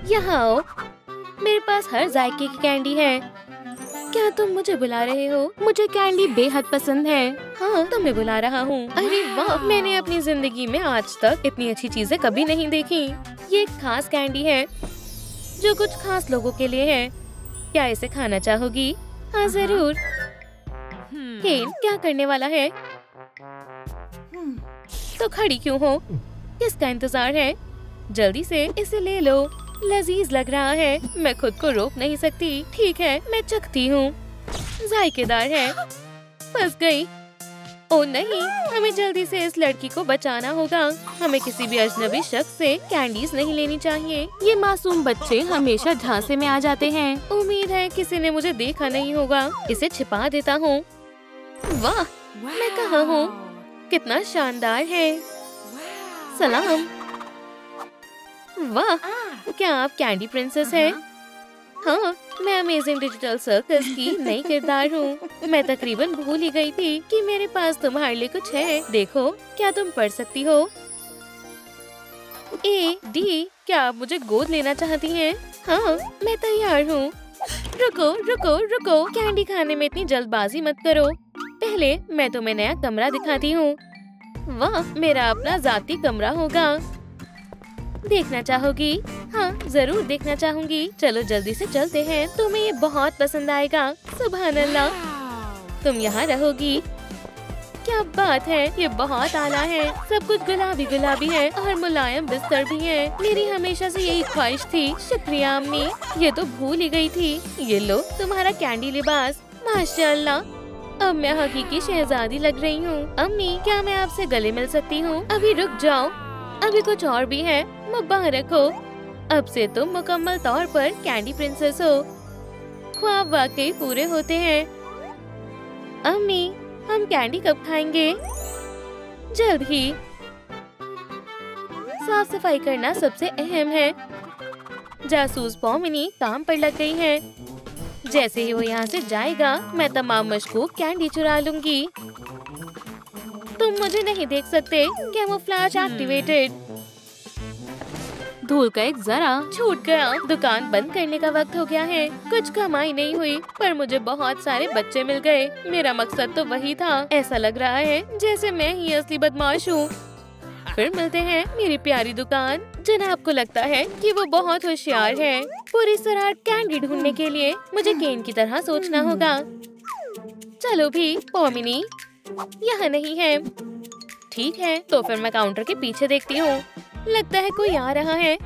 यहाँ आओ, मेरे पास हर जायके की कैंडी है। क्या तुम मुझे बुला रहे हो? मुझे कैंडी बेहद पसंद है। हाँ, तुम्हें बुला रहा हूँ। अरे वाह, मैंने अपनी जिंदगी में आज तक इतनी अच्छी चीजें कभी नहीं देखी। ये एक खास कैंडी है जो कुछ खास लोगों के लिए है। क्या इसे खाना चाहोगी? हाँ जरूर। केन, क्या करने वाला है? तो खड़ी क्यों हो? किसका इंतजार है? जल्दी से इसे ले लो। लजीज लग रहा है, मैं खुद को रोक नहीं सकती। ठीक है, मैं चखती हूँ। जायकेदार है। फंस गई। ओ नहीं, हमें जल्दी से इस लड़की को बचाना होगा। हमें किसी भी अजनबी शख्स से कैंडीज नहीं लेनी चाहिए। ये मासूम बच्चे हमेशा झांसे में आ जाते हैं। उम्मीद है किसी ने मुझे देखा नहीं होगा। इसे छिपा देता हूँ। वाह, मैं कहाँ हूँ? कितना शानदार है। सलाम। वाह, क्या आप कैंडी प्रिंसेस हैं? हाँ, मैं अमेजिंग डिजिटल सर्कस की नई किरदार हूँ। मैं तकरीबन भूल ही गई थी कि मेरे पास तुम्हारे लिए कुछ है। देखो, क्या तुम पढ़ सकती हो? AD, क्या आप मुझे गोद लेना चाहती हैं? हाँ, मैं तैयार हूँ। रुको रुको रुको, कैंडी खाने में इतनी जल्दबाजी मत करो। पहले मैं तुम्हें नया कमरा दिखाती हूँ। वाह, मेरा अपना जाती कमरा होगा। देखना चाहोगी? हाँ, जरूर देखना चाहूंगी। चलो जल्दी से चलते हैं, तुम्हें ये बहुत पसंद आएगा। सुभान अल्लाह, तुम यहाँ रहोगी? क्या बात है, ये बहुत आला है। सब कुछ गुलाबी गुलाबी है और मुलायम बिस्तर भी है। मेरी हमेशा से यही ख्वाहिश थी। शुक्रिया अम्मी, ये तो भूल ही गई थी। ये लो तुम्हारा कैंडी लिबास। माशाअल्लाह, अब मैं हकीकी शहजादी लग रही हूँ। अम्मी, क्या मैं आपसे गले मिल सकती हूँ? अभी रुक जाओ, अभी कुछ और भी है। मुबारक हो, अब से तुम मुकम्मल तौर पर कैंडी प्रिंसेस हो। ख्वाब वाकई पूरे होते हैं। अम्मी, हम कैंडी कब खाएंगे? जल्द ही। साफ सफाई करना सबसे अहम है। जासूस पॉमिनी काम पर लग गई है। जैसे ही वो यहाँ से जाएगा, मैं तमाम मशकूक कैंडी चुरा लूंगी। तुम मुझे नहीं देख सकते। Camouflage activated. धूल का एक जरा छूट गया। दुकान बंद करने का वक्त हो गया है। कुछ कमाई नहीं हुई, पर मुझे बहुत सारे बच्चे मिल गए। मेरा मकसद तो वही था। ऐसा लग रहा है जैसे मैं ही असली बदमाश हूँ। फिर मिलते हैं मेरी प्यारी दुकान। जनाब को लगता है कि वो बहुत होशियार है। पूरी सराट कैंडी ढूंढने के लिए मुझे केन की तरह सोचना होगा। चलो भी, पॉमिनी यहाँ नहीं है। ठीक है, तो फिर मैं काउंटर के पीछे देखती हूँ। लगता है कोई आ रहा है।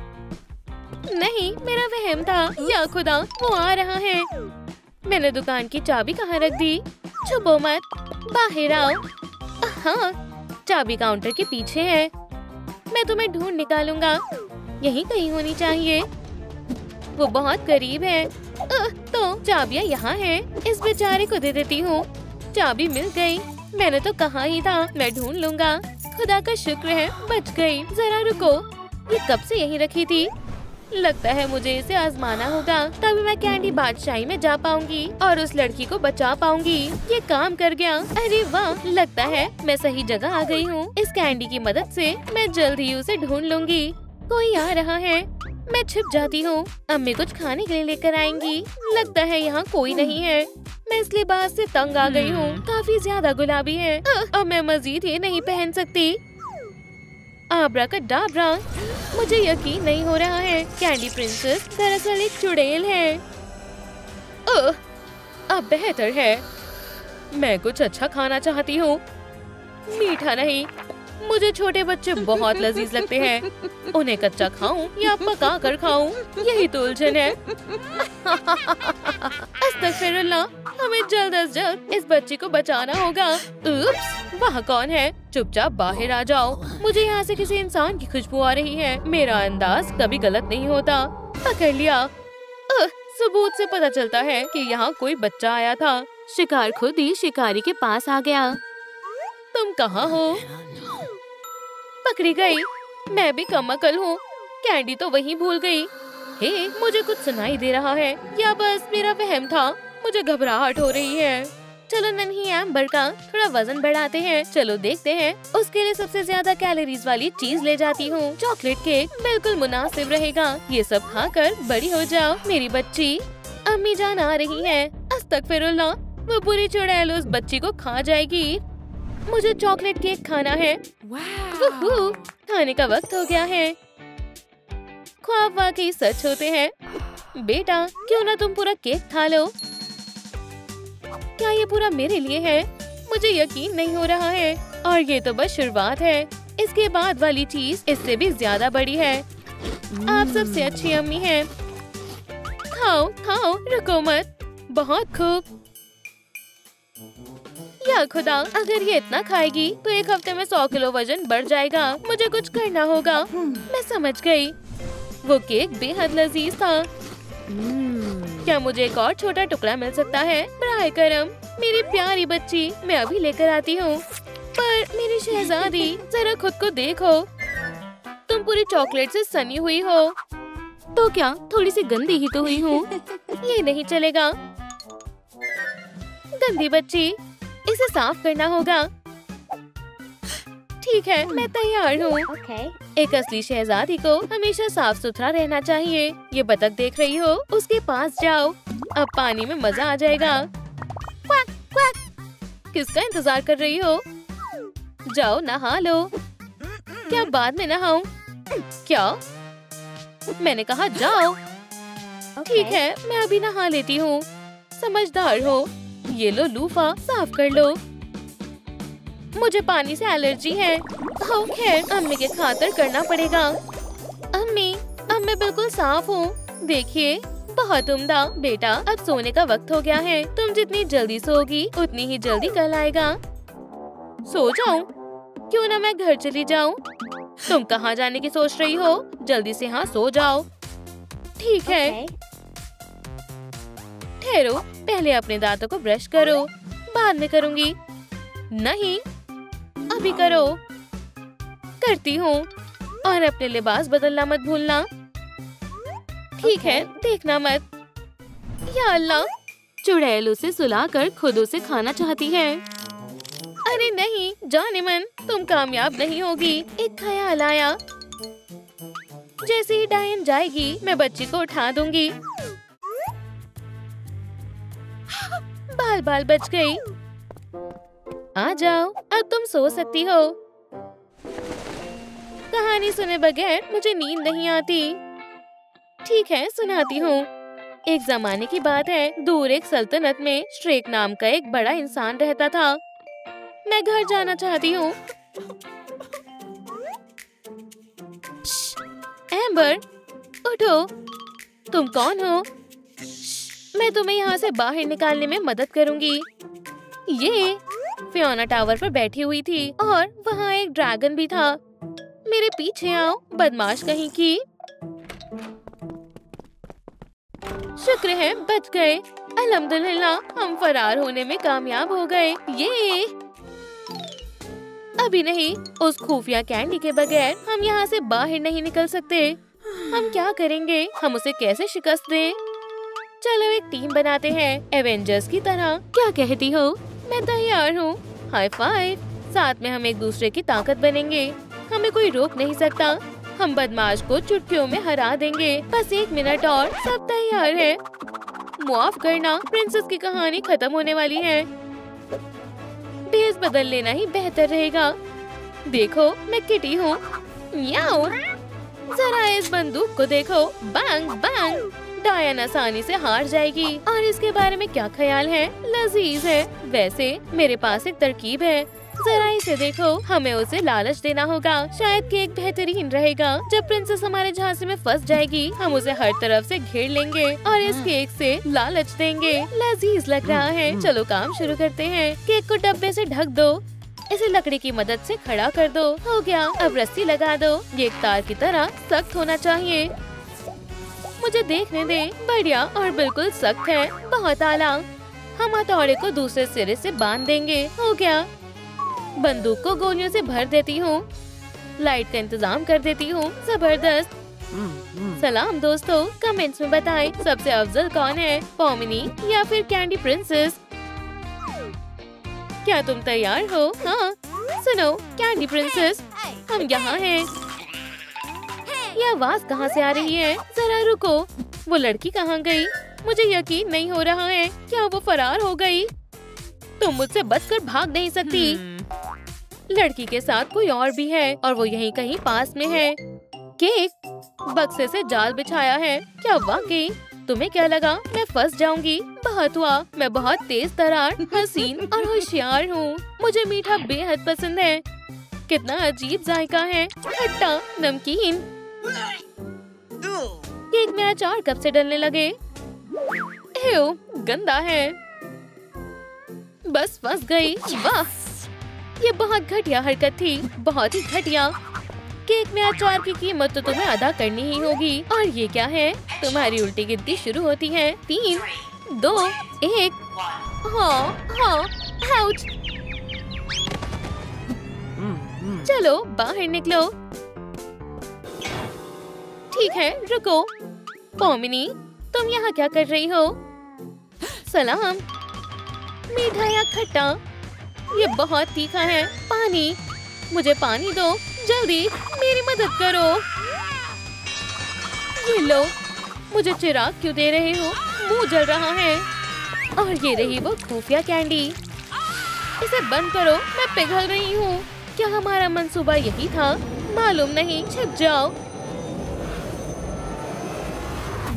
नहीं, मेरा वहम था। या खुदा, वो आ रहा है। मैंने दुकान की चाबी कहाँ रख दी? छुपो मत, बाहर आओ। हाँ, चाबी काउंटर के पीछे है। मैं तुम्हें ढूंढ निकालूंगा। यहीं कहीं होनी चाहिए। वो बहुत करीब है। तो चाबियाँ यहाँ है। इस बेचारे को दे देती हूँ। चाबी मिल गई। मैंने तो कहा ही था, मैं ढूंढ लूंगा। खुदा का शुक्र है, बच गई। जरा रुको, ये कब से यहीं रखी थी? लगता है मुझे इसे आजमाना होगा, तभी मैं कैंडी बादशाही में जा पाऊंगी और उस लड़की को बचा पाऊंगी। ये काम कर गया। अरे वाह, लगता है मैं सही जगह आ गई हूँ। इस कैंडी की मदद से मैं जल्द ही उसे ढूंढ लूंगी। कोई आ रहा है। मैं छिप जाती हूँ। अम्मी कुछ खाने के लिए लेकर आएंगी। लगता है यहाँ कोई नहीं है। मैं इस लिबास से तंग आ गई हूँ। काफी ज्यादा गुलाबी है। अब मैं मजीद ये नहीं पहन सकती। आब्राकडाब्रा, मुझे यकीन नहीं हो रहा है। कैंडी प्रिंसेस दरअसल एक चुड़ैल है। अब बेहतर है। मैं कुछ अच्छा खाना चाहती हूँ। मीठा नहीं। मुझे छोटे बच्चे बहुत लजीज लगते हैं। उन्हें कच्चा खाऊं या पका कर खाऊं, यही तो उलझन है। अस्तगफिरुल्लाह, हमें जल्द से जल्द इस बच्ची को बचाना होगा। उप्स, वहाँ कौन है? चुपचाप बाहर आ जाओ। मुझे यहाँ से किसी इंसान की खुशबू आ रही है। मेरा अंदाज कभी गलत नहीं होता। पकड़ लिया। सबूत से पता चलता है कि यहाँ कोई बच्चा आया था। शिकार खुद ही शिकारी के पास आ गया। तुम कहाँ हो? पकड़ी गई। मैं भी कम अकल हूँ। कैंडी तो वहीं भूल गई। हे, मुझे कुछ सुनाई दे रहा है या बस मेरा वहम था? मुझे घबराहट हो रही है। चलो नन्ही एम्बर का थोड़ा वजन बढ़ाते हैं। चलो देखते हैं। उसके लिए सबसे ज्यादा कैलोरीज वाली चीज ले जाती हूँ। चॉकलेट केक बिल्कुल मुनासिब रहेगा। ये सब खाकर बड़ी हो जाओ मेरी बच्ची। अम्मी जान आ रही है। अस्तगफिरुल्लाह, वो पूरी चुड़ैल उस बच्ची को खा जाएगी। मुझे चॉकलेट केक खाना है। वूहू, खाने का वक्त हो गया है। ख्वाब वाकई सच होते हैं। बेटा क्यों ना तुम पूरा केक खा लो। क्या ये पूरा मेरे लिए है? मुझे यकीन नहीं हो रहा है। और ये तो बस शुरुआत है। इसके बाद वाली चीज इससे भी ज्यादा बड़ी है। आप सबसे अच्छी अम्मी हैं। खाओ खाओ, रुको मत। बहुत खूब। या खुदा, अगर ये इतना खाएगी तो एक हफ्ते में 100 किलो वजन बढ़ जाएगा। मुझे कुछ करना होगा। मैं समझ गई। वो केक बेहद लजीज था। क्या मुझे एक और छोटा टुकड़ा मिल सकता है? बराए करम मेरी प्यारी बच्ची, मैं अभी लेकर आती हूँ। पर मेरी शहजादी, जरा खुद को देखो। तुम पूरी चॉकलेट से सनी हुई हो। तो क्या थोड़ी सी गंदी ही तो हुई हूँ। ये नहीं चलेगा। गंदी बच्ची, इसे साफ करना होगा। ठीक है, मैं तैयार हूँ। एक असली शहजादी को हमेशा साफ सुथरा रहना चाहिए। ये बतख देख रही हो? उसके पास जाओ। अब पानी में मजा आ जाएगा। Quack quack. किसका इंतजार कर रही हो? जाओ नहा लो। क्या बाद में नहाऊं? क्या? मैंने कहा जाओ। ठीक है, मैं अभी नहा लेती हूँ। समझदार हो। ये लो लूफा, साफ कर लो। मुझे पानी से एलर्जी है। खैर, अम्मी के खातिर करना पड़ेगा। अम्मी, अब मैं बिल्कुल साफ हूँ। देखिए, बहुत उम्दा। बेटा, अब सोने का वक्त हो गया है। तुम जितनी जल्दी सोगी उतनी ही जल्दी कल आएगा। सो जाऊं? क्यों ना मैं घर चली जाऊं? तुम कहाँ जाने की सोच रही हो? जल्दी से हाँ सो जाओ। ठीक है। ठहरो, पहले अपने दांतों को ब्रश करो। बाद में करूँगी। नहीं, अभी करो। करती हूँ। और अपने लिबास बदलना मत भूलना। ठीक है, देखना मत। या अल्लाह, चुड़ैल उसे सुलाकर खुद उसे खाना चाहती है। अरे नहीं जाने मन, तुम कामयाब नहीं होगी। एक ख्याल आया। जैसे ही डायन जाएगी मैं बच्ची को उठा दूंगी। बाल बाल बच गई। आ जाओ, अब तुम सो सकती हो। कहानी सुने बगैर मुझे नींद नहीं आती। ठीक है, सुनाती हूँ। एक जमाने की बात है, दूर एक सल्तनत में श्रेक नाम का एक बड़ा इंसान रहता था। मैं घर जाना चाहती हूँ। एम्बर, उठो। तुम कौन हो? मैं तुम्हें यहाँ से बाहर निकालने में मदद करूँगी। ये फियोना टावर पर बैठी हुई थी और वहाँ एक ड्रैगन भी था। मेरे पीछे आओ, बदमाश कहीं की। शुक्र है बच गए। अल्हम्दुलिल्लाह, हम फरार होने में कामयाब हो गए। ये अभी नहीं, उस खुफिया कैंडी के बगैर हम यहाँ से बाहर नहीं निकल सकते। हम क्या करेंगे? हम उसे कैसे शिकस्त दें? चलो एक टीम बनाते हैं, एवेंजर्स की तरह। क्या कहती हो? मैं तैयार हूँ। High five. साथ में हम एक दूसरे की ताकत बनेंगे। हमें कोई रोक नहीं सकता। हम बदमाश को चुटकियों में हरा देंगे। बस 1 मिनट और, सब तैयार है। माफ करना, प्रिंसेस की कहानी खत्म होने वाली है। भेस बदल लेना ही बेहतर रहेगा। देखो, मैं किटी हूँ। याओ, जरा इस बंदूक को देखो। Bang bang. डायन आसानी से हार जाएगी। और इसके बारे में क्या ख्याल है? लजीज है। वैसे मेरे पास एक तरकीब है, जरा इसे देखो। हमें उसे लालच देना होगा। शायद केक बेहतरीन रहेगा। जब प्रिंसेस हमारे झांसे में फंस जाएगी, हम उसे हर तरफ से घेर लेंगे और इस केक से लालच देंगे। लजीज लग रहा है। चलो काम शुरू करते हैं। केक को डब्बे से ढक दो। इसे लकड़ी की मदद से खड़ा कर दो। हो गया। अब रस्सी लगा दो। ये एक तार की तरह सख्त होना चाहिए। मुझे देखने दे। बढ़िया और बिल्कुल सख्त है। बहुत आला। हम हथौड़े को दूसरे सिरे से बांध देंगे। हो गया। बंदूक को गोलियों से भर देती हूँ। लाइट का इंतजाम कर देती हूँ। जबरदस्त। सलाम दोस्तों, कमेंट्स में बताएं सबसे अफजल कौन है, पॉमिनी या फिर कैंडी प्रिंसेस। क्या तुम तैयार हो? हाँ सुनो कैंडी प्रिंसेस, हम यहाँ हैं। ये आवाज कहाँ से आ रही है? जरा रुको, वो लड़की कहाँ गई? मुझे यकीन नहीं हो रहा है, क्या वो फरार हो गई? तुम मुझसे बचकर भाग नहीं सकती। लड़की के साथ कोई और भी है और वो यहीं कहीं पास में है। केक बक्से से जाल बिछाया है। क्या वाकई? तुम्हें क्या लगा मैं फंस जाऊंगी? बहुत हुआ, मैं बहुत तेज तरार, हसीन और होशियार हूँ। मुझे मीठा बेहद पसंद है। कितना अजीब जायका है, खट्टा नमकीन। केक में अचार कब से डलने लगे? एव, गंदा है। बस फंस गई। वाह, ये बहुत घटिया हरकत थी, बहुत ही घटिया। केक में अचार की कीमत तो तुम्हें अदा करनी ही होगी। और ये क्या है? तुम्हारी उल्टी गिनती शुरू होती है। 3, 2, 1। हाँ हाँ, आउच। चलो बाहर निकलो। ठीक है रुको। पॉमिनी, तुम यहाँ क्या कर रही हो? सलाम। मीठा या खट्टा? ये बहुत तीखा है। पानी, मुझे पानी दो जल्दी, मेरी मदद करो। ये लो। मुझे चिराग क्यों दे रहे हो? मुंह जल रहा है। और ये रही वो खुफिया कैंडी। इसे बंद करो, मैं पिघल रही हूँ। क्या हमारा मंसूबा यही था? मालूम नहीं, छिप जाओ।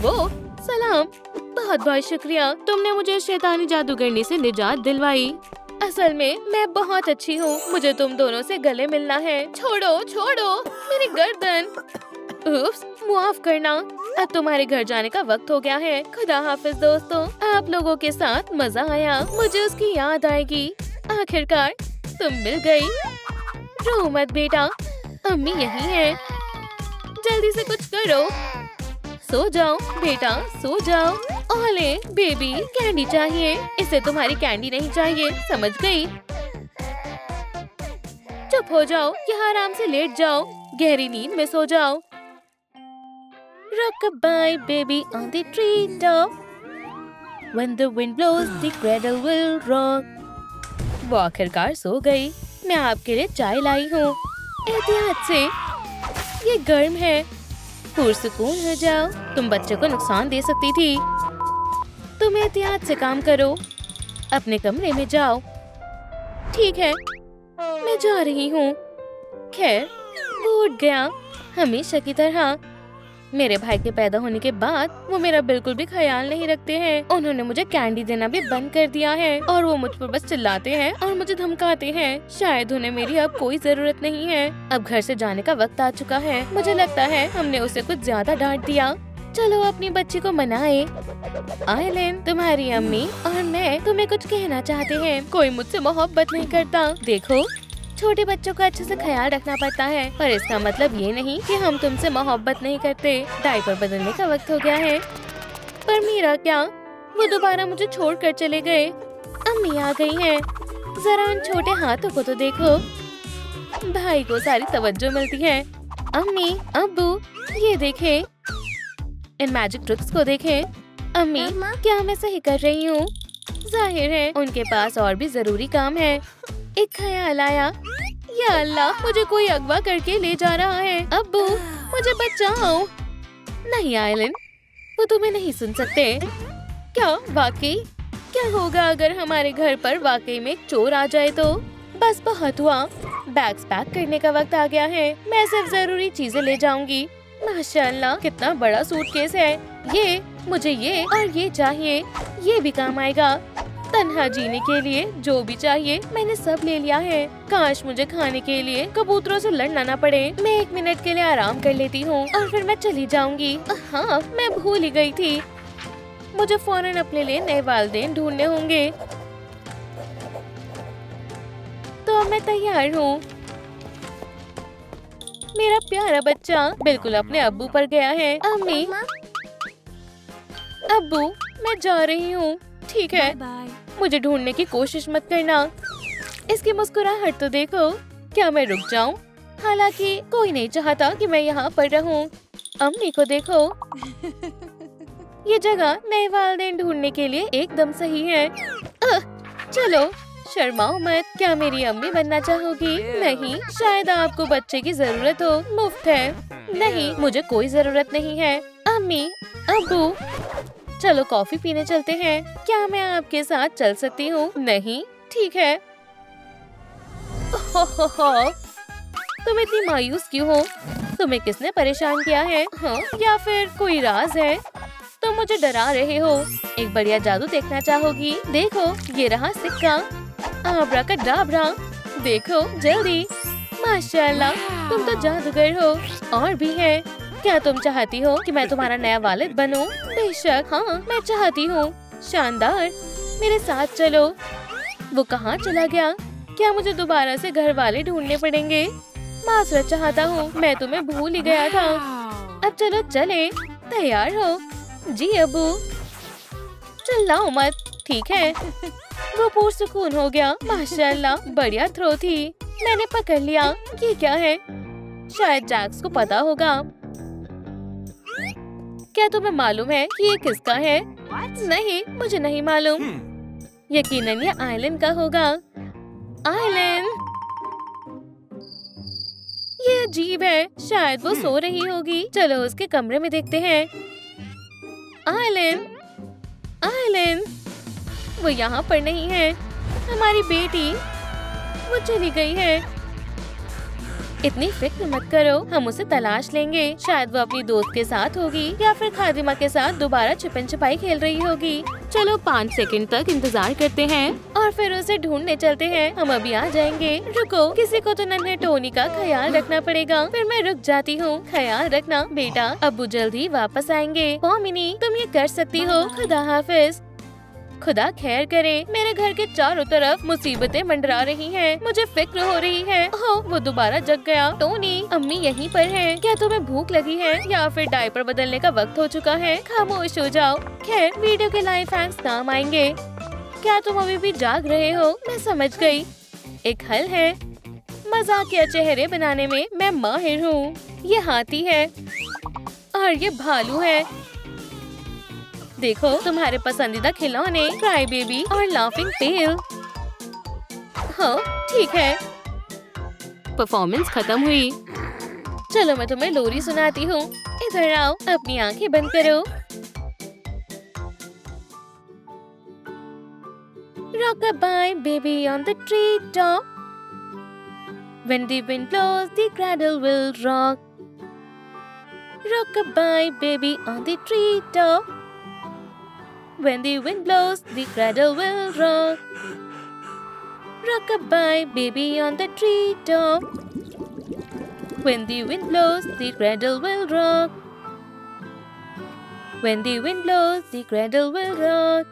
वो सलाम, बहुत बहुत शुक्रिया, तुमने मुझे शैतानी जादूगरनी से निजात दिलवाई। असल में मैं बहुत अच्छी हूँ, मुझे तुम दोनों से गले मिलना है। छोड़ो छोड़ो मेरी गर्दन। उफ्स, माफ करना। अब तुम्हारे घर जाने का वक्त हो गया है। खुदा हाफिज दोस्तों, आप लोगों के साथ मजा आया। मुझे उसकी याद आएगी। आखिरकार तुम मिल गई। रो मत बेटा, अम्मी यही है। जल्दी से कुछ करो। सो जाओ बेटा, सो जाओ। ओले बेबी, कैंडी चाहिए। इसे तुम्हारी कैंडी नहीं चाहिए, समझ गई? चुप हो जाओ, यहाँ आराम से लेट जाओ, गहरी नींद में सो जाओ। Rock-a-bye baby on the treetop, when the wind blows the cradle will rock। वो आखिरकार सो गई। मैं आपके लिए चाय लाई हूँ, एहतियात से। ये गर्म है, पुरसुकून हो जाओ। तुम बच्चे को नुकसान दे सकती थी। तुम एहतियात से काम करो, अपने कमरे में जाओ। ठीक है, मैं जा रही हूँ। खैर, वो उठ गया हमेशा की तरह। मेरे भाई के पैदा होने के बाद वो मेरा बिल्कुल भी ख्याल नहीं रखते हैं। उन्होंने मुझे कैंडी देना भी बंद कर दिया है और वो मुझ पर बस चिल्लाते हैं और मुझे धमकाते हैं। शायद उन्हें मेरी अब कोई जरूरत नहीं है। अब घर से जाने का वक्त आ चुका है। मुझे लगता है हमने उसे कुछ ज्यादा डांट दिया। चलो अपनी बच्ची को मनाए। आइलिन, तुम्हारी अम्मी और मैं तुम्हें कुछ कहना चाहते हैं। कोई मुझसे मोहब्बत नहीं करता। देखो, छोटे बच्चों का अच्छे से ख्याल रखना पड़ता है, पर इसका मतलब ये नहीं कि हम तुमसे मोहब्बत नहीं करते। डायपर बदलने का वक्त हो गया है। पर मेरा क्या? वो दोबारा मुझे छोड़कर चले गए। अम्मी आ गई हैं। जरा उन छोटे हाथों को तो देखो। भाई को सारी तवज्जो मिलती है। अम्मी, अब्बू, ये देखें, इन मैजिक ट्रिक्स को देखें। अम्मी, क्या मैं सही कर रही हूँ? जाहिर है उनके पास और भी जरूरी काम है। एक ख्याल आया, या अल्लाह, मुझे कोई अगवा करके ले जा रहा है। अब्बू, मुझे बचाओ। नहीं आइलिन, वो तुम्हें नहीं सुन सकते। क्या वाकई? क्या होगा अगर हमारे घर पर वाकई में एक चोर आ जाए तो? बस बहुत हुआ, बैग्स पैक करने का वक्त आ गया है। मैं सिर्फ जरूरी चीजें ले जाऊंगी। माशाअल्लाह, कितना बड़ा सूटकेस है। ये मुझे ये और ये चाहिए, ये भी काम आएगा। तन्हा जीने के लिए जो भी चाहिए मैंने सब ले लिया है। काश मुझे खाने के लिए कबूतरों से लड़ना ना पड़े। मैं 1 मिनट के लिए आराम कर लेती हूँ और फिर मैं चली जाऊंगी। हाँ, मैं भूल ही गई थी। मुझे फौरन अपने लिए नए वालिदैन ढूंढने होंगे। तो अब मैं तैयार हूँ। मेरा प्यारा बच्चा बिल्कुल अपने अब्बू पर गया है। अम्मी, अब्बू, मैं जा रही हूँ। ठीक है, मुझे ढूंढने की कोशिश मत करना। इसकी मुस्कुराहट तो देखो। क्या मैं रुक जाऊं? हालांकि कोई नहीं चाहता कि मैं यहाँ पर रहूं। अम्मी को देखो। ये जगह नए वालिदैन ढूंढने के लिए एकदम सही है। चलो शर्माओ मत। क्या मेरी अम्मी बनना चाहोगी? नहीं, शायद आपको बच्चे की जरूरत हो। मुफ्त है। नहीं, मुझे कोई जरूरत नहीं है। अम्मी, अब्बू, चलो कॉफी पीने चलते हैं। क्या मैं आपके साथ चल सकती हूँ? नहीं, ठीक है। हो। तुम इतनी मायूस क्यों हो? तुम्हें किसने परेशान किया है? हाँ, या फिर कोई राज है? तुम मुझे डरा रहे हो। एक बढ़िया जादू देखना चाहोगी? देखो, ये रहा सिक्का। आब्राकडाब्रा, देखो जल्दी। माशाल्लाह, तुम तो जादूगर हो। और भी है। क्या तुम चाहती हो कि मैं तुम्हारा नया वालिद बनूं? बेशक, हाँ, मैं चाहती हूँ। शानदार, मेरे साथ चलो। वो कहाँ चला गया? क्या मुझे दोबारा से घर वाले ढूंढने पड़ेंगे? माजरत चाहता हूँ, मैं तुम्हें भूल ही गया था। अब चलो चले। तैयार हो? जी अबू। चिल्लाओ मत, ठीक है? वो पुरसुकून हो गया। माशाल्लाह, बढ़िया थ्रो थी। मैंने पकड़ लिया। ये क्या है? शायद जैक्स को पता होगा। क्या तुम्हें मालूम है कि ये किसका है? नहीं, मुझे नहीं मालूम। यकीनन ये आइलैंड का होगा। आइलैंड, ये अजीब है। शायद वो सो रही होगी। चलो उसके कमरे में देखते हैं। आइलैंड, आइलैंड, वो यहाँ पर नहीं है। हमारी बेटी, वो चली गई है। इतनी फिक्र मत करो, हम उसे तलाश लेंगे। शायद वो अपनी दोस्त के साथ होगी या फिर खादिमा के साथ दोबारा छिपन छिपाई खेल रही होगी। चलो 5 सेकंड तक इंतजार करते हैं और फिर उसे ढूंढने चलते हैं। हम अभी आ जाएंगे। रुको, किसी को तो नन्हे टोनी का ख्याल रखना पड़ेगा। फिर मैं रुक जाती हूँ। ख्याल रखना बेटा, अब्बू जल्दी वापस आएंगे। पॉमिनी, तुम ये कर सकती हो। खुदा हाफिज। खुदा खैर करे। मेरे घर के चारों तरफ मुसीबतें मंडरा रही हैं। मुझे फिक्र हो रही है। ओह, वो दोबारा जग गया। टोनी, अम्मी यहीं पर हैं। क्या तुम्हें भूख लगी है या फिर डायपर बदलने का वक्त हो चुका है? खामोश हो जाओ। खैर, वीडियो के लाइव फैंस काम आएंगे। क्या तुम अभी भी जाग रहे हो? मैं समझ गई। एक हल है। मजाकिया चेहरे बनाने में मैं माहिर हूँ। ये हाथी है और ये भालू है। देखो, तुम्हारे पसंदीदा खिलौने, क्राई बेबी और लाफिंग टेल। हाँ, ठीक है। परफॉर्मेंस खत्म हुई। चलो मैं तुम्हें लोरी सुनाती हूँ। इधर आओ, अपनी आंखें बंद करो। Rock-a-bye baby on the treetop. When the wind blows, the cradle will rock. Rock-a-bye baby on the treetop. When the wind blows, the cradle will rock. Rock-a-bye baby on the treetop. When the wind blows, the cradle will rock. When the wind blows, the cradle will rock.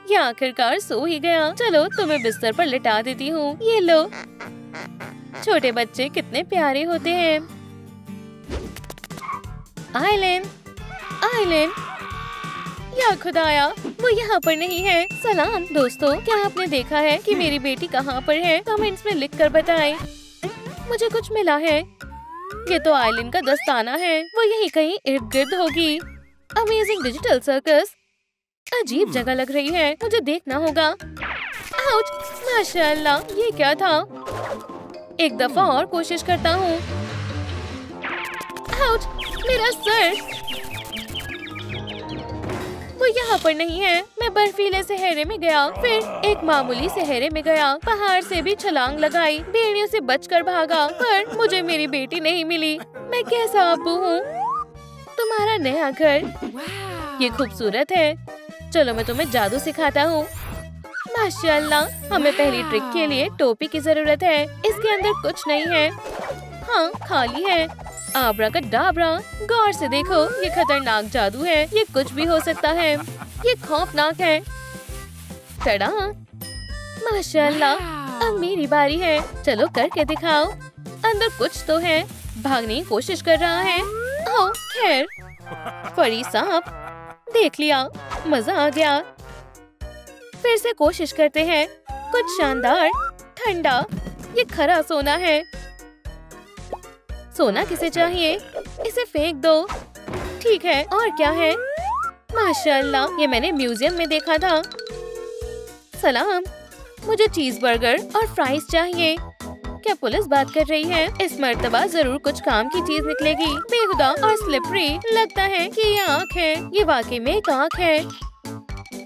ये आखिरकार सो ही गया। चलो तुम्हें बिस्तर पर लिटा देती हूँ। ये लो। छोटे बच्चे कितने प्यारे होते हैं। आइलैंड, आइलैंड, या खुदाया, वो यहाँ पर नहीं है। सलाम दोस्तों, क्या आपने देखा है कि मेरी बेटी कहाँ पर है? कमेंट्स में लिखकर बताएं। मुझे कुछ मिला है। ये तो आइलैंड का दस्ताना है। वो यहीं कहीं इर्द गिर्द होगी। Amazing digital circus. अजीब जगह लग रही है। मुझे देखना होगा। आउच! माशाल्लाह, ये क्या था? एक दफा और कोशिश करता हूँ। आउच! मेरा सर। वो यहाँ पर नहीं है। मैं बर्फीले सहरे में गया, फिर एक मामूली सहरे में गया। पहाड़ से भी छलांग लगाई, भेड़ियों से बचकर भागा, पर मुझे मेरी बेटी नहीं मिली। मैं कैसा अब्बू हूँ? तुम्हारा नया घर, ये खूबसूरत है। चलो मैं तुम्हें जादू सिखाता हूँ। माशाल्लाह, हमें पहली ट्रिक के लिए टोपी की जरूरत है। इसके अंदर कुछ नहीं है। हाँ, खाली है। आब्राकडाब्रा, गौर से देखो, ये खतरनाक जादू है। ये कुछ भी हो सकता है। ये खौफनाक है। टड़ा! माशाल्लाह, अब मेरी बारी है। चलो करके दिखाओ। अंदर कुछ तो है। भागने की कोशिश कर रहा है। ओह, खैर, फरी सांप। देख लिया, मजा आ गया। फिर से कोशिश करते हैं। कुछ शानदार, ठंडा। ये खरा सोना है। सोना किसे चाहिए? इसे फेंक दो। ठीक है, और क्या है? माशाल्लाह, ये मैंने म्यूजियम में देखा था। सलाम, मुझे चीज बर्गर और फ्राइज चाहिए। क्या पुलिस बात कर रही है? इस मर्तबा जरूर कुछ काम की चीज निकलेगी। बेहुदा और स्लिपरी लगता है कि ये आँख है। ये वाकई में एक आँख है।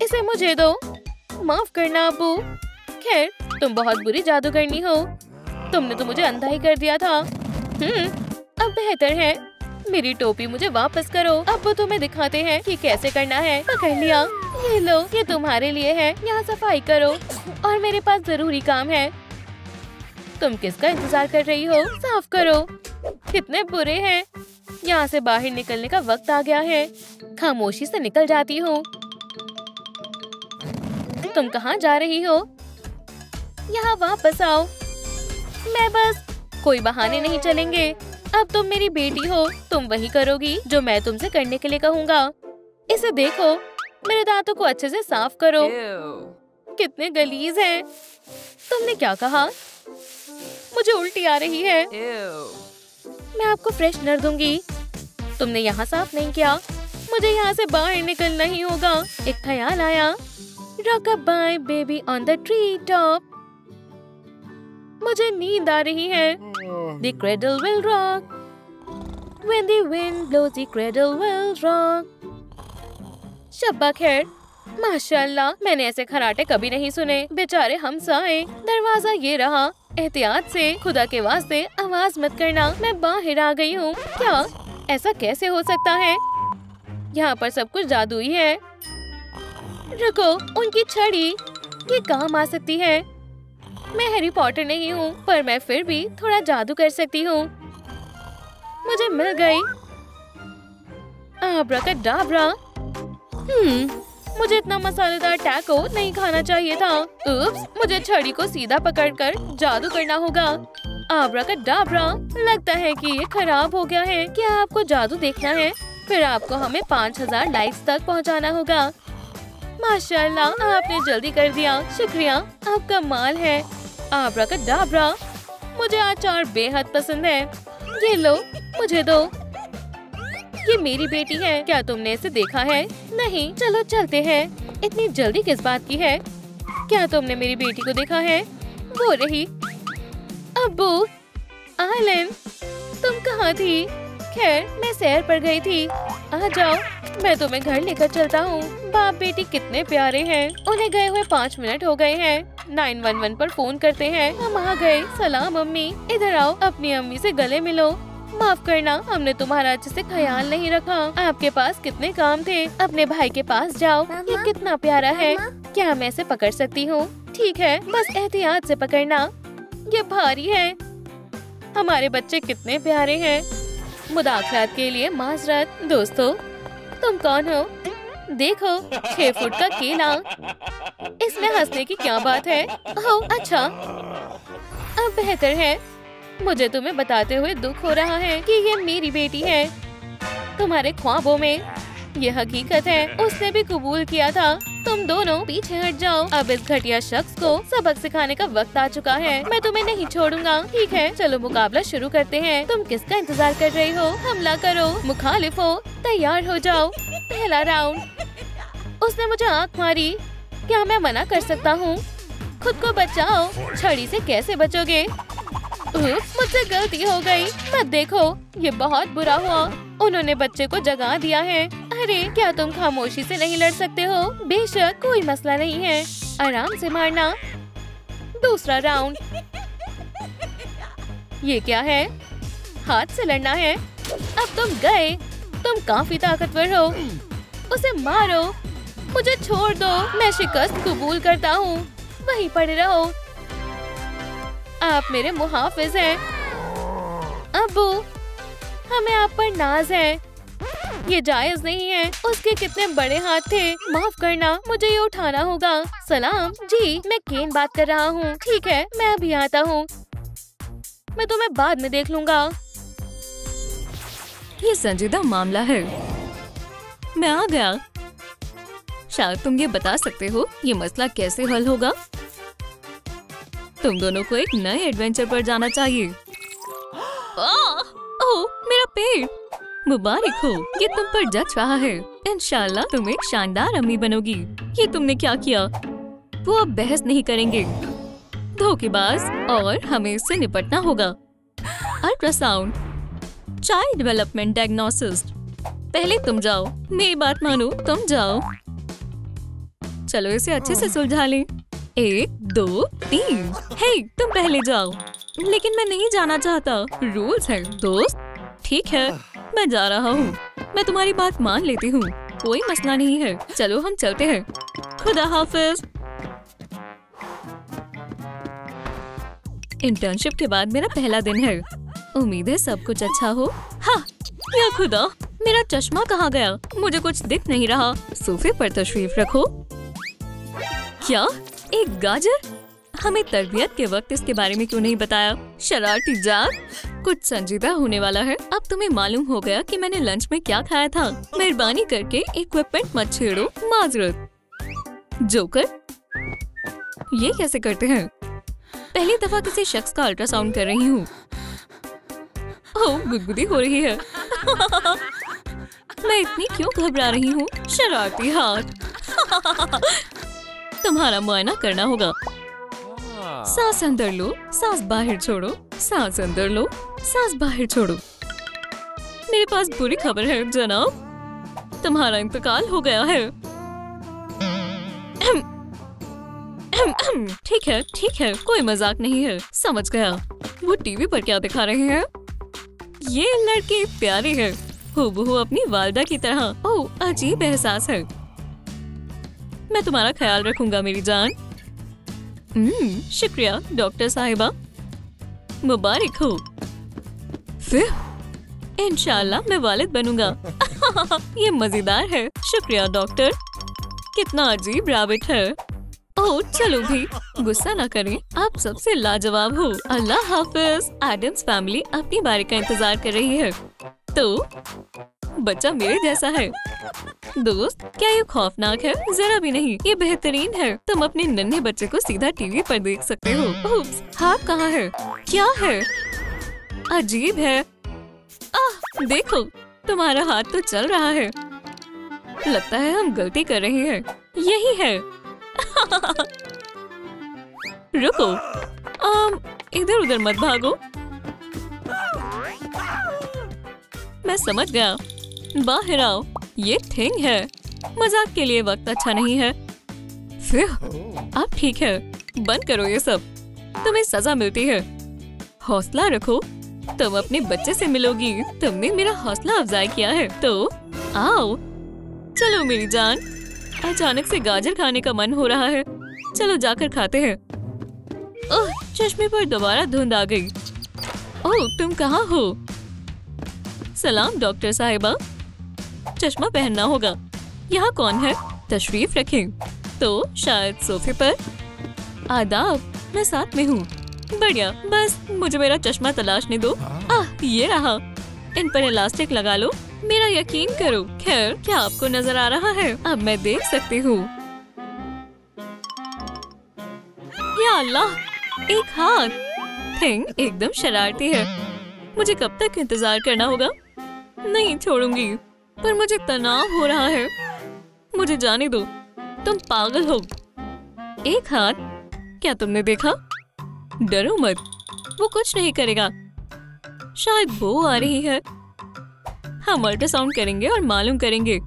इसे मुझे दो। माफ करना अब्बू। खैर, तुम बहुत बुरी जादूगरनी हो। तुमने तो मुझे अंधा ही कर दिया था। अब बेहतर है। मेरी टोपी मुझे वापस करो। अब वो तुम्हें दिखाते हैं कि कैसे करना है। पकड़ लिया। ये लो, ये तुम्हारे लिए है। यहाँ सफाई करो और मेरे पास जरूरी काम है। तुम किसका इंतजार कर रही हो? साफ करो। कितने बुरे हैं। यहाँ से बाहर निकलने का वक्त आ गया है। खामोशी से निकल जाती हूँ। तुम कहाँ जा रही हो? यहाँ वापस आओ। मैं बस, कोई बहाने नहीं चलेंगे। अब तुम मेरी बेटी हो। तुम वही करोगी जो मैं तुमसे करने के लिए कहूँगा। इसे देखो। मेरे दांतों को अच्छे से साफ करो। कितने गलीज हैं। तुमने क्या कहा? मुझे उल्टी आ रही है। मैं आपको फ्रेशनर दूंगी। तुमने यहाँ साफ नहीं किया। मुझे यहाँ से बाहर निकलना ही होगा। एक ख्याल आया। Rock a bye baby on the tree top. मुझे नींद आ रही है। The cradle will rock when the wind blows. The cradle will rock. शब्बा खैर। माशाल्लाह, मैंने ऐसे खराटे कभी नहीं सुने। बेचारे हमसाए। दरवाजा ये रहा। एहतियात से, खुदा के वास्ते आवाज मत करना। मैं बाहर आ गई हूँ। क्या? ऐसा कैसे हो सकता है? यहाँ पर सब कुछ जादुई है। रुको, उनकी छड़ी ये काम आ सकती है। मैं हैरी पॉटर नहीं हूँ, पर मैं फिर भी थोड़ा जादू कर सकती हूँ। मुझे मिल गई। आब्राकाडाब्रा। मुझे इतना मसालेदार टैको नहीं खाना चाहिए था। उप्स, मुझे छड़ी को सीधा पकड़कर जादू करना होगा। आब्राकाडाब्रा। लगता है कि ये खराब हो गया है। क्या आपको जादू देखना है? फिर आपको हमें 5000 लाइक्स तक पहुंचाना होगा। माशाल्लाह, आपने जल्दी कर दिया। शुक्रिया, आपका माल है। आब्राकाडाब्रा। मुझे अचार बेहद पसंद है। ये लो, मुझे दो। ये मेरी बेटी है। क्या तुमने इसे देखा है? नहीं। चलो चलते हैं। इतनी जल्दी किस बात की है? क्या तुमने मेरी बेटी को देखा है? वो रही। अब्बू, आलन, तुम कहाँ थी? खैर, मैं सैर पर गई थी। आ जाओ, मैं तुम्हें घर लेकर चलता हूँ। बाप बेटी कितने प्यारे हैं। उन्हें गए हुए 5 मिनट हो गए हैं। 911 पर फोन करते हैं। हम आ गए। सलाम अम्मी। इधर आओ, अपनी अम्मी से गले मिलो। माफ करना, हमने तुम्हारा अच्छे से ख्याल नहीं रखा। आपके पास कितने काम थे। अपने भाई के पास जाओ। ये कितना प्यारा है। क्या मैं इसे पकड़ सकती हूँ? ठीक है, बस एहतियात से पकड़ना। ये भारी है। हमारे बच्चे कितने प्यारे हैं। मुदाखलात के लिए माजरत। दोस्तों, तुम कौन हो? देखो, 6 फुट का केला। इसमें हंसने की क्या बात है? ओह अच्छा, अब बेहतर है। मुझे तुम्हें बताते हुए दुख हो रहा है कि ये मेरी बेटी है। तुम्हारे ख्वाबों में ये हकीकत है। उसने भी कबूल किया था। तुम दोनों पीछे हट जाओ। अब इस घटिया शख्स को सबक सिखाने का वक्त आ चुका है। मैं तुम्हें नहीं छोड़ूंगा। ठीक है, चलो मुकाबला शुरू करते हैं। तुम किसका इंतजार कर रही हो? हमला करो। मुखालिफो, तैयार हो जाओ। पहला राउंड। उसने मुझे आंख मारी। क्या मैं मना कर सकता हूँ? खुद को बचाओ। छड़ी से कैसे बचोगे? मुझसे गलती हो गई। मत देखो, ये बहुत बुरा हुआ। उन्होंने बच्चे को जगा दिया है। अरे, क्या तुम खामोशी से नहीं लड़ सकते हो? बेशक, कोई मसला नहीं है। आराम से मारना। दूसरा राउंड। ये क्या है? हाथ से लड़ना है। अब तुम गए। तुम काफी ताकतवर हो। उसे मारो। मुझे छोड़ दो। मैं शिकस्त कबूल करता हूँ। वहीं पड़े रहो। आप मेरे मुहाफिज हैं। अब्बू, हमें आप पर नाज है। ये जायज नहीं है। उसके कितने बड़े हाथ थे। माफ करना, मुझे ये उठाना होगा। सलाम जी, मैं केन बात कर रहा हूँ। ठीक है, मैं अभी आता हूँ। मैं तुम्हें बाद में देख लूंगा। ये संजीदा मामला है। मैं आ गया। शायद तुम ये बता सकते हो ये मसला कैसे हल होगा। तुम दोनों को एक नए एडवेंचर पर जाना चाहिए। ओह, मेरा पेड़। मुबारक हो, ये तुम पर जच रहा है। इंशाल्लाह तुम एक शानदार अम्मी बनोगी। ये तुमने क्या किया? वो अब बहस नहीं करेंगे। धोखेबाज, और हमें इससे निपटना होगा। Ultrasound, child development diagnosis. पहले तुम जाओ, मेरी बात मानो, तुम जाओ। चलो इसे अच्छे से सुलझा लें। 1 2 3। हे, तुम पहले जाओ। लेकिन मैं नहीं जाना चाहता, रूल्स है दोस्त। ठीक है, मैं जा रहा हूँ। मैं तुम्हारी बात मान लेती हूँ, कोई मसला नहीं है। चलो हम चलते हैं। खुदा हाफिज। इंटर्नशिप के बाद मेरा पहला दिन है। उम्मीद है सब कुछ अच्छा हो। हाँ, या खुदा, मेरा चश्मा कहाँ गया? मुझे कुछ दिख नहीं रहा। सोफे पर तशरीफ रखो। क्या? एक गाजर? हमें तरबियत के वक्त इसके बारे में क्यों नहीं बताया? शरारती जात। कुछ संजीदा होने वाला है। अब तुम्हें मालूम हो गया कि मैंने लंच में क्या खाया था। मेहरबानी करके इक्विपमेंट मत छेड़ो। माजरत। जोकर, ये कैसे करते हैं? पहली दफा किसी शख्स का अल्ट्रासाउंड कर रही हूँ। ओह, गुदगुदी हो रही है। मैं इतनी क्यों घबरा रही हूँ? शरारती हाथ। तुम्हारा मुआयना करना होगा। सांस अंदर लो, सांस बाहर छोड़ो। सांस अंदर लो, सांस बाहर छोड़ो। मेरे पास बुरी खबर है जनाब, तुम्हारा इंतकाल हो गया है। ठीक है, ठीक है, कोई मजाक नहीं है। समझ गया। वो टीवी पर क्या दिखा रहे हैं? ये लड़की प्यारी है, हूबहू अपनी वालदा की तरह। ओह, अजीब एहसास है। मैं तुम्हारा ख्याल रखूंगा मेरी जान। शुक्रिया डॉक्टर साहिबा, मुबारक हो। फिर इंशाल्लाह मैं वालिद बनूंगा। ये मजेदार है। शुक्रिया डॉक्टर। कितना अजीब रैबिट है। ओह, चलो भी, गुस्सा ना करें, आप सबसे लाजवाब हो। अल्लाह हाफिज। एडम्स फैमिली अपनी बारी का इंतजार कर रही है। तो बच्चा मेरे जैसा है। दोस्त, क्या ये खौफनाक है? जरा भी नहीं, ये बेहतरीन है। तुम अपने नन्हे बच्चे को सीधा टीवी पर देख सकते हो। उप्स, हाथ कहाँ है? क्या है? अजीब है। देखो, तुम्हारा हाथ तो चल रहा है। लगता है हम गलती कर रहे हैं। यही है। रुको, इधर उधर मत भागो। मैं समझ गया। बाहर आओ। ये थिंग है। मजाक के लिए वक्त अच्छा नहीं है। फिर अब ठीक है, बंद करो ये सब। तुम्हें सजा मिलती है। हौसला रखो, तुम अपने बच्चे से मिलोगी। तुमने मेरा हौसला अफजाई किया है, तो आओ। चलो मेरी जान, अचानक से गाजर खाने का मन हो रहा है। चलो जाकर खाते हैं। ओह, चश्मे पर दोबारा धुंध आ गई। ओह, तुम कहाँ हो? सलाम डॉक्टर साहिबा। चश्मा पहनना होगा। यहाँ कौन है? तशरीफ रखें। तो शायद सोफे पर। आदाब, मैं साथ में हूँ। बढ़िया, बस मुझे मेरा चश्मा तलाशने दो। ये रहा। इन पर इलास्टिक लगा लो। मेरा यकीन करो। खैर, क्या आपको नजर आ रहा है? अब मैं देख सकती हूँ। या अल्लाह, एक हाथ। थिंग एकदम शरारती है। मुझे कब तक इंतजार करना होगा? नहीं छोड़ूंगी, पर मुझे तनाव हो रहा है। मुझे जाने दो। तुम पागल हो। एक हाथ। क्या तुमने देखा? डरो मत, वो कुछ नहीं करेगा। शायद बो आ रही है। हम अल्ट्रासाउंड करेंगे और मालूम करेंगे।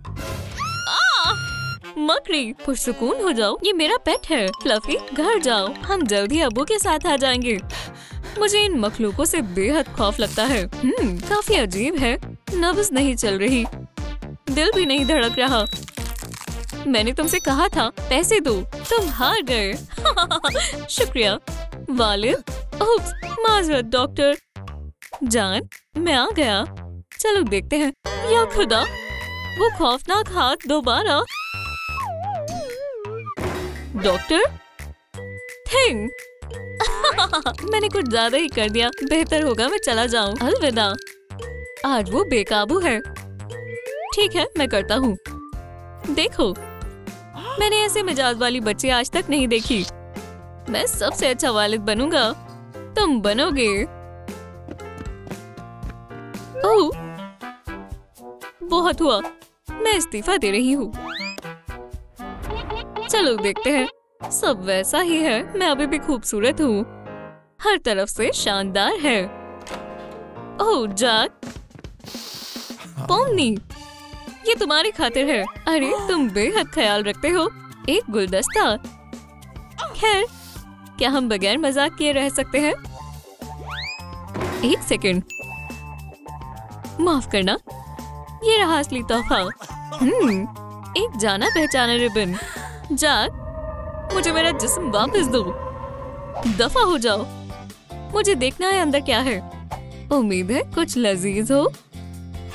मकड़ी, पुरसुकून हो जाओ। ये मेरा पेट है। फ्लफी, घर जाओ। हम जल्दी अबू के साथ आ जाएंगे। मुझे इन मखलूकों से बेहद खौफ लगता है। काफी अजीब है। नब्ज नहीं चल रही, दिल भी नहीं धड़क रहा। मैंने तुमसे कहा था पैसे दो, तुम हार गए। शुक्रिया वालिद। ओप्स, माजरत डॉक्टर। जान, मैं आ गया। चलो देखते हैं। या खुदा, वो खौफनाक हाथ दोबारा। Doctor thing. मैंने कुछ ज्यादा ही कर दिया। बेहतर होगा मैं चला जाऊं। अलविदा। आज वो बेकाबू है। ठीक है, मैं करता हूँ। देखो, मैंने ऐसे मिजाज वाली बच्ची आज तक नहीं देखी। मैं सबसे अच्छा वालिद बनूंगा। तुम बनोगे। ओह, बहुत हुआ। मैं इस्तीफा दे रही हूँ। चलो देखते हैं। सब वैसा ही है, मैं अभी भी खूबसूरत हूँ। हर तरफ से शानदार है। ओह जैक, पोमनी, ये तुम्हारी खातिर है। अरे तुम बेहद ख्याल रखते हो। एक गुलदस्ता। खैर, क्या हम बगैर मजाक किए रह सकते हैं? एक सेकंड, माफ करना, ये रहा असली तोहफा। एक जाना पहचाना रिबन। जैक, मुझे मेरा जिस्म वापस दो। दफा हो जाओ, मुझे देखना है अंदर क्या है। उम्मीद है कुछ लजीज हो।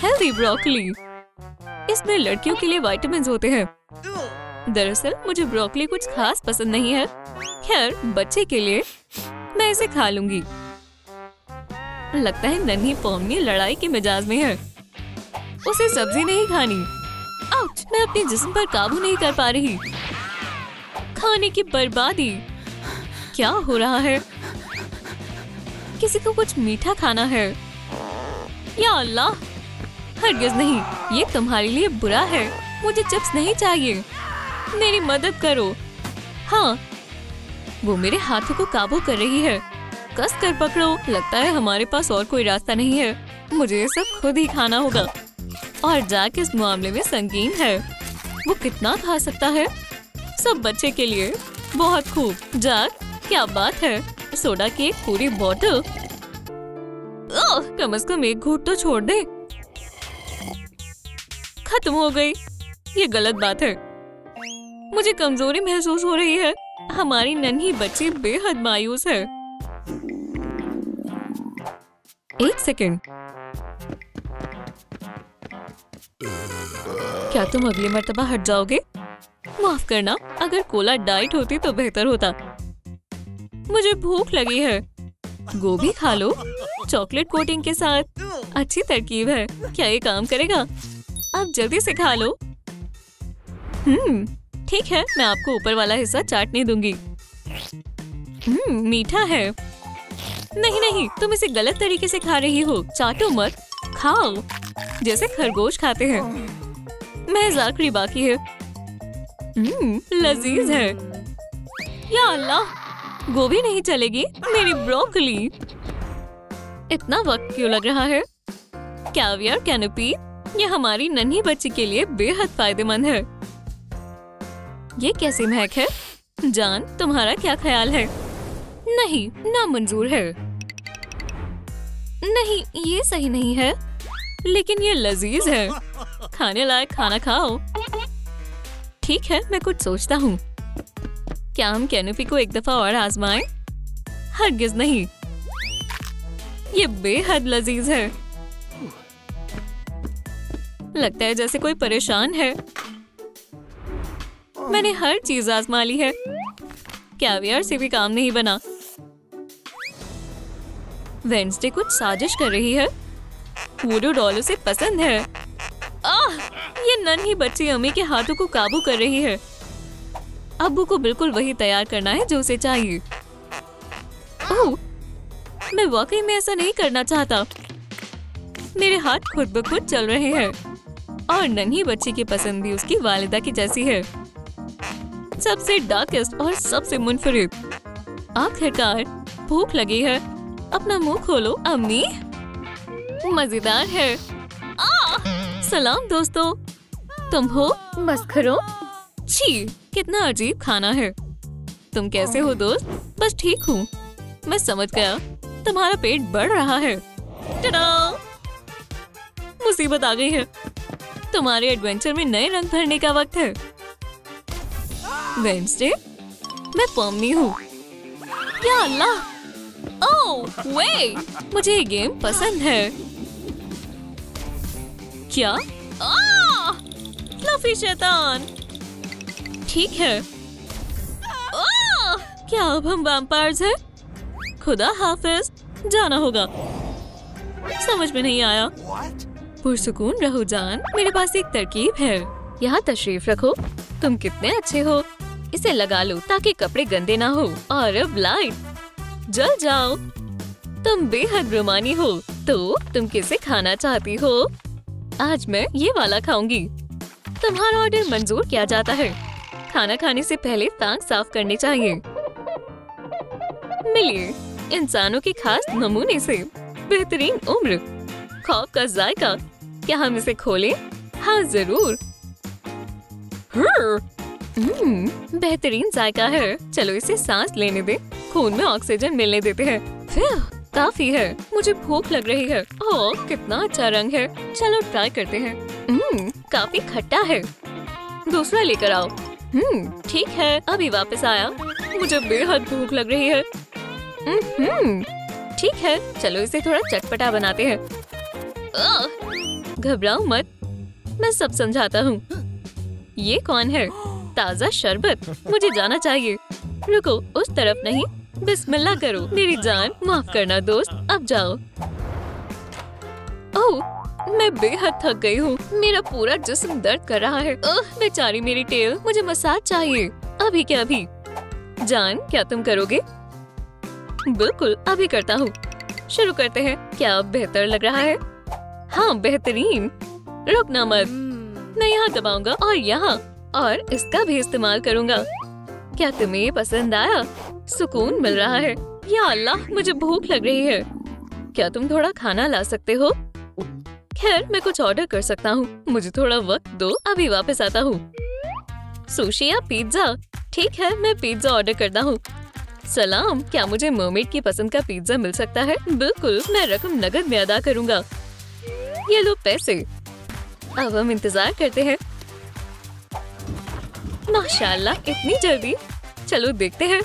हेल्दी ब्रोकली, इसमें लड़कियों के लिए विटामिन्स होते हैं। दरअसल मुझे ब्रोकली कुछ खास पसंद नहीं है। खैर, बच्चे के लिए मैं इसे खा लूंगी। लगता है नन्ही पोमनी लड़ाई के मिजाज में है। उसे सब्जी नहीं खानी। आउच, मैं अपने जिस्म पर काबू नहीं कर पा रही। खाने की बर्बादी। क्या हो रहा है? किसी को कुछ मीठा खाना है। या अल्लाह, हरगिज़ नहीं, ये तुम्हारे लिए बुरा है। मुझे चिप्स नहीं चाहिए। मेरी मदद करो। हाँ, वो मेरे हाथों को काबू कर रही है। कस कर पकड़ो। लगता है हमारे पास और कोई रास्ता नहीं है। मुझे ये सब खुद ही खाना होगा। और जैक इस मामले में संगीन है। वो कितना खा सकता है? सब बच्चे के लिए। बहुत खूब। जैक, क्या बात है? सोडा की एक पूरी बोतल। कम से कम एक घूंट तो छोड़ दे। खत्म हो गई। ये गलत बात है। मुझे कमजोरी महसूस हो रही है। हमारी नन्ही बच्ची बेहद मायूस है। एक सेकंड, क्या तुम अगली मर्तबा हट जाओगे? माफ करना, अगर कोला डाइट होती तो बेहतर होता। मुझे भूख लगी है। गोभी खा लो, चॉकलेट कोटिंग के साथ। अच्छी तरकीब है। क्या ये काम करेगा? अब जल्दी से खा लो। ठीक है, मैं आपको ऊपर वाला हिस्सा चाटने दूंगी। मीठा है। नहीं नहीं, तुम इसे गलत तरीके से खा रही हो। चाटो मत, खाओ जैसे खरगोश खाते हैं। महज आखिरी बाकी है। लजीज है। या अल्लाह, गोभी नहीं चलेगी। मेरी ब्रोकली। इतना वक्त क्यों लग रहा है? कैवियर कैनोपी, ये हमारी नन्ही बच्ची के लिए बेहद फायदेमंद है। ये कैसी महक है? जान, तुम्हारा क्या ख्याल है? नहीं, नामंजूर है। नहीं, ये सही नहीं है। लेकिन ये लजीज है। खाने लायक खाना खाओ। ठीक है, मैं कुछ सोचता हूँ। क्या हम कैनोपी को एक दफा और आजमाएं? हरगिज नहीं। ये बेहद लजीज है। लगता है जैसे कोई परेशान है। मैंने हर चीज आजमा ली है। कैवियर से भी काम नहीं बना। वेंसडे कुछ साजिश कर रही है। वुडू डॉल उसे पसंद है। ये नन्ही बच्ची अम्मी के हाथों को काबू कर रही है। अब्बू को बिल्कुल वही तैयार करना है जो उसे चाहिए। ओह, मैं वाकई में ऐसा नहीं करना चाहता। मेरे हाथ खुद ब खुद चल रहे हैं। और नन्ही बच्ची की पसंद भी उसकी वालिदा की जैसी है। सबसे डार्केस्ट और सबसे मुनफरिद। आखिरकार भूख लगी है। अपना मुंह खोलो अम्मी। मजेदार है। सलाम दोस्तों, तुम हो? मस्खरों। छी, कितना अजीब खाना है। तुम कैसे हो दोस्त? बस ठीक हूँ। मैं समझ गया, तुम्हारा पेट बढ़ रहा है। टडा! मुसीबत आ गई है। तुम्हारे एडवेंचर में नए रंग भरने का वक्त है। वेंसडे, मैं पोमनी हूँ। या अल्लाह! ओह वे, मुझे ये गेम पसंद है। क्या? फ्लफी शैतान। ठीक है। क्या अब हम वैम्पायर्स हैं? खुदा हाफिज, जाना होगा। समझ में नहीं आया। पुरसुकून रहो जान, मेरे पास एक तरकीब है। यहाँ तशरीफ रखो। तुम कितने अच्छे हो। इसे लगा लो ताकि कपड़े गंदे ना हो। और अब लाइट, जल जाओ। तुम बेहद रोमानी हो। तो तुम किसे खाना चाहती हो? आज मैं ये वाला खाऊंगी। तुम्हारा ऑर्डर मंजूर किया जाता है। खाना खाने से पहले दांत साफ करने चाहिए। मिलिए इंसानों के खास नमूने से बेहतरीन उम्र, खौफ का जायका। क्या हम इसे खोलें? हाँ जरूर। बेहतरीन जायका है। चलो इसे सांस लेने दे, खून में ऑक्सीजन मिलने देते हैं। फिर काफी है, मुझे भूख लग रही है। ओह कितना अच्छा रंग है। चलो ट्राई करते हैं। काफी खट्टा है। दूसरा लेकर आओ। ठीक है, अभी वापस आया। मुझे बेहद भूख लग रही है। ठीक है, चलो इसे थोड़ा चटपटा बनाते हैं। घबराओ मत, मैं सब समझाता हूँ। ये कौन है? ताज़ा शरबत। मुझे जाना चाहिए। रुको, उस तरफ नहीं, बिस्मिल्लाह करो। मेरी जान, माफ करना दोस्त, अब जाओ। ओह, मैं बेहद थक गई हूँ। मेरा पूरा जिस्म दर्द कर रहा है। बेचारी मेरी टेल, मुझे मसाज चाहिए, अभी के अभी। जान, क्या तुम करोगे? बिल्कुल, अभी करता हूँ। शुरू करते हैं। क्या अब बेहतर लग रहा है? हाँ, बेहतरीन। रुकना मत, मैं यहाँ दबाऊंगा और यहाँ, और इसका भी इस्तेमाल करूँगा। क्या तुम्हें ये पसंद आया? सुकून मिल रहा है। या अल्लाह, मुझे भूख लग रही है। क्या तुम थोड़ा खाना ला सकते हो? खैर, मैं कुछ ऑर्डर कर सकता हूँ। मुझे थोड़ा वक्त दो, अभी वापस आता हूँ। सुशी या पिज्जा? ठीक है, मैं पिज्जा ऑर्डर करता हूँ। सलाम, क्या मुझे मर्मेड की पसंद का पिज्जा मिल सकता है? बिल्कुल, मैं रकम नकद में अदा करूँगा। ये लो पैसे। अब हम इंतजार करते हैं। माशाल्लाह, इतनी जल्दी। चलो देखते हैं।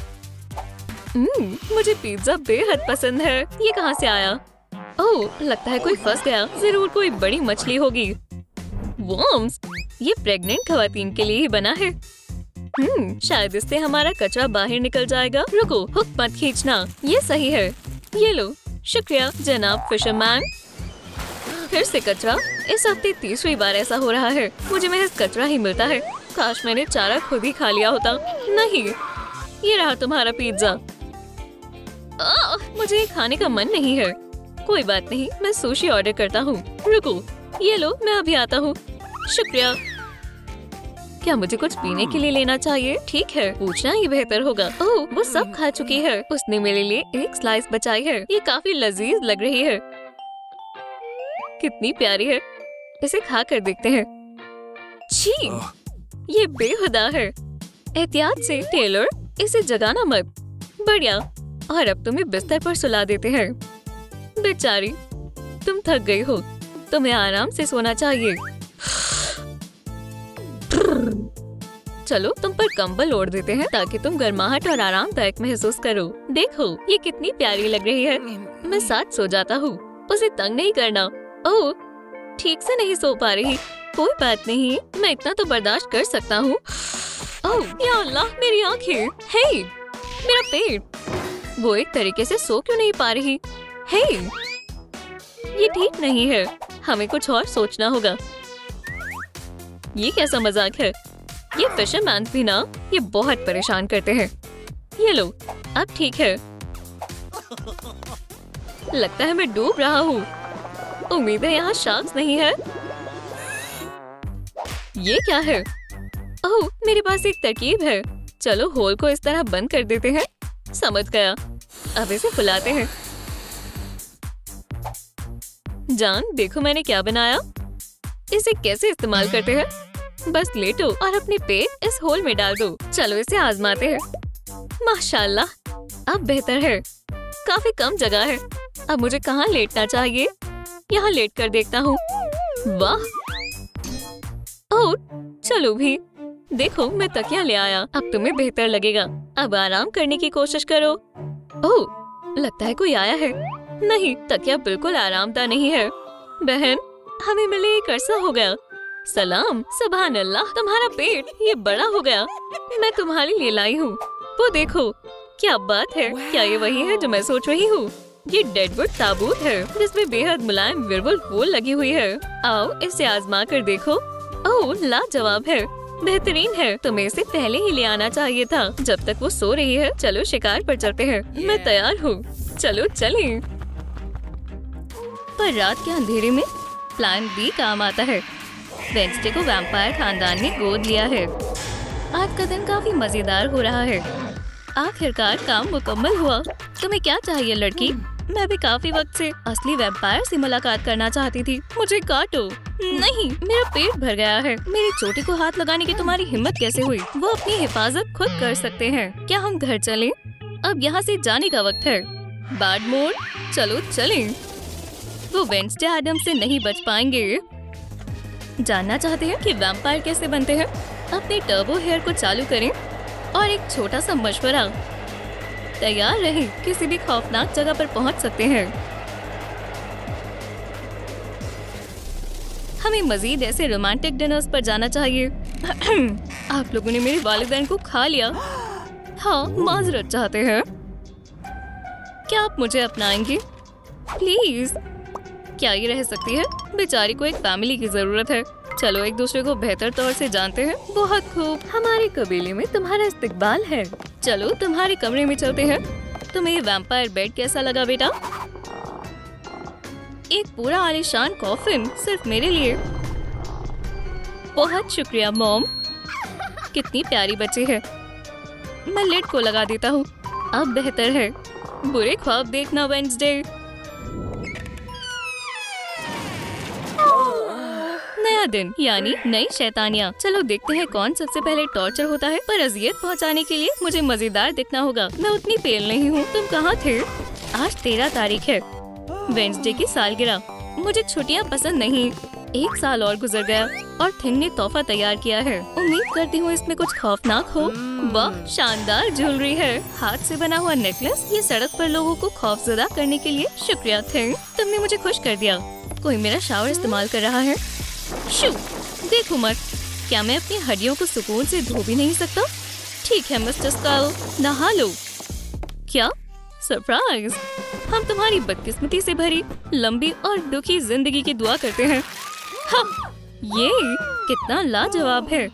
मुझे पिज्जा बेहद पसंद है। ये कहाँ से आया? ओह, लगता है कोई फंस गया। जरूर कोई बड़ी मछली होगी। वर्म्स, ये प्रेग्नेंट खवातीन के लिए ही बना है। शायद इससे हमारा कचरा बाहर निकल जाएगा। रुको, हुक मत खींचना। ये सही है। ये लो। शुक्रिया जनाब फिशरमैन। फिर से कचरा। इस हफ्ते तीसरी बार ऐसा हो रहा है। मुझे महज कचरा ही मिलता है। काश मैंने चारा खुद ही खा लिया होता। नहीं, ये रहा तुम्हारा पिज्जा। मुझे ये खाने का मन नहीं है। कोई बात नहीं, मैं सुशी ऑर्डर करता हूँ। रुको, ये लो, मैं अभी आता हूँ। शुक्रिया। क्या मुझे कुछ पीने के लिए लेना चाहिए? ठीक है, पूछना ही बेहतर होगा। ओह, वो सब खा चुकी है। उसने मेरे लिए एक स्लाइस बचाई है। ये काफी लजीज लग रही है। कितनी प्यारी है। इसे खा कर देखते हैं। छी, ये बेहुदा है। एहतियात से टेलर, इसे जगाना मत। बढ़िया। और अब तुम्हें बिस्तर पर सुला देते हैं। बेचारी, तुम थक गई हो, तुम्हें आराम से सोना चाहिए। चलो तुम पर कंबल ओढ़ देते हैं ताकि तुम गर्माहट और आरामदायक महसूस करो। देखो, ये कितनी प्यारी लग रही है। मैं साथ सो जाता हूँ। उसे तंग नहीं करना। ओह, ठीक से नहीं सो पा रही। कोई बात नहीं, मैं इतना तो बर्दाश्त कर सकता हूँ। ओह या अल्लाह, मेरी आँखें। हे, मेरा पेट। वो एक तरीके से सो क्यों नहीं पा रही? हे, ये ठीक नहीं है। हमें कुछ और सोचना होगा। ये कैसा मजाक है? ये फिशरमैन भी ना, ये बहुत परेशान करते हैं। ये लो, अब ठीक है। लगता है मैं डूब रहा हूँ। उम्मीद है यहाँ शार्क्स नहीं है। ये क्या है? ओह, मेरे पास एक तरकीब है। चलो होल को इस तरह बंद कर देते हैं। समझ गया। अब इसे फुलाते हैं। जान, देखो मैंने क्या बनाया। इसे कैसे इस्तेमाल करते हैं? बस लेटो और अपने पेट इस होल में डाल दो। चलो इसे आजमाते हैं। माशाल्लाह, अब बेहतर है। काफी कम जगह है। अब मुझे कहाँ लेटना चाहिए? यहाँ लेट कर देखता हूँ। वाह, ओह, चलो भी। देखो, मैं तकिया ले आया। अब तुम्हें बेहतर लगेगा। अब आराम करने की कोशिश करो। ओह, लगता है कोई आया है। नहीं, तकिया बिल्कुल आरामदायक नहीं है। बहन, हमें मिले एक अरसा हो गया। सलाम। सुभान अल्लाह, तुम्हारा पेट ये बड़ा हो गया। मैं तुम्हारे लिए लाई हूँ। वो देखो, क्या बात है। क्या ये वही है जो मैं सोच रही हूँ? ये डेडवुड ताबूत है जिसमें बेहद मुलायम विर्वल वूल लगी हुई है। आओ इसे आजमा कर देखो। ओह, लाजवाब है, बेहतरीन है। तुम्हें इसे पहले ही ले आना चाहिए था जब तक वो सो रही है। चलो शिकार पर चलते हैं। मैं तैयार हूँ। चलो चलें। पर रात के अंधेरे में प्लान बी काम आता है। वेंसडे को वैम्पायर खानदान ने गोद लिया है। आज का दिन काफी मजेदार हो रहा है। आखिरकार काम मुकम्मल हुआ। तुम्हें क्या चाहिए लड़की? मैं भी काफी वक्त से असली वैम्पायर से मुलाकात करना चाहती थी। मुझे काटो। नहीं, मेरा पेट भर गया है। मेरी चोटी को हाथ लगाने की तुम्हारी हिम्मत कैसे हुई? वो अपनी हिफाजत खुद कर सकते हैं। क्या हम घर चलें? अब यहाँ से जाने का वक्त है। बैड मोड, चलो चलें। वो वेडनेसडे एडम से नहीं बच पाएंगे। जानना चाहते हैं कि वैम्पायर कैसे बनते हैं? अपने टर्बो हेयर को चालू करें और एक छोटा सा मशवरा, तैयार रहें, किसी भी खौफनाक जगह पर पहुंच सकते हैं। हमें मजीद ऐसे रोमांटिक डिनर्स पर जाना चाहिए। आप लोगों ने मेरे वालिदैन को खा लिया। हाँ, माजरत चाहते हैं। क्या आप मुझे अपनाएंगे प्लीज? क्या ये रह सकती है? बेचारी को एक फैमिली की जरूरत है। चलो एक दूसरे को बेहतर तौर से जानते हैं। बहुत खूब, हमारे कबीले में तुम्हारा इस्तकबाल है। चलो तुम्हारे कमरे में चलते हैं। तुम्हें वैम्पायर बेड कैसा लगा बेटा? एक पूरा आलीशान कॉफिन सिर्फ मेरे लिए। बहुत शुक्रिया मॉम। कितनी प्यारी बच्ची है। मैं लिड को लगा देता हूँ। अब बेहतर है। बुरे ख्वाब देखना वेडनेसडे। नया दिन यानी नई शैतानियाँ। चलो देखते हैं कौन सबसे पहले टॉर्चर होता है। पर अजियत पहुँचाने के लिए मुझे मजेदार दिखना होगा। मैं उतनी पेल नहीं हूँ। तुम कहाँ थे? आज 13 तारीख है, वेडनेसडे की सालगिरह। मुझे छुट्टियाँ पसंद नहीं। 1 साल और गुजर गया और थिंग ने तोहफा तैयार किया है। उम्मीद करती हूँ इसमें कुछ खौफनाक हो। वाह, शानदार ज्वेलरी है। हाथ से बना हुआ नेकलेस। ये सड़क पर लोगों को खौफजदा करने के लिए शुक्रिया थिंग। तुमने मुझे खुश कर दिया। कोई मेरा शावर इस्तेमाल कर रहा है। शू, देखो मत। क्या मैं अपनी हड्डियों को सुकून से धो भी नहीं सकता? ठीक है मिस्टर स्काल, नहा लो। क्या सरप्राइज! हम तुम्हारी बदकिस्मती से भरी लंबी और दुखी जिंदगी की दुआ करते हैं। हाँ, ये कितना लाजवाब है।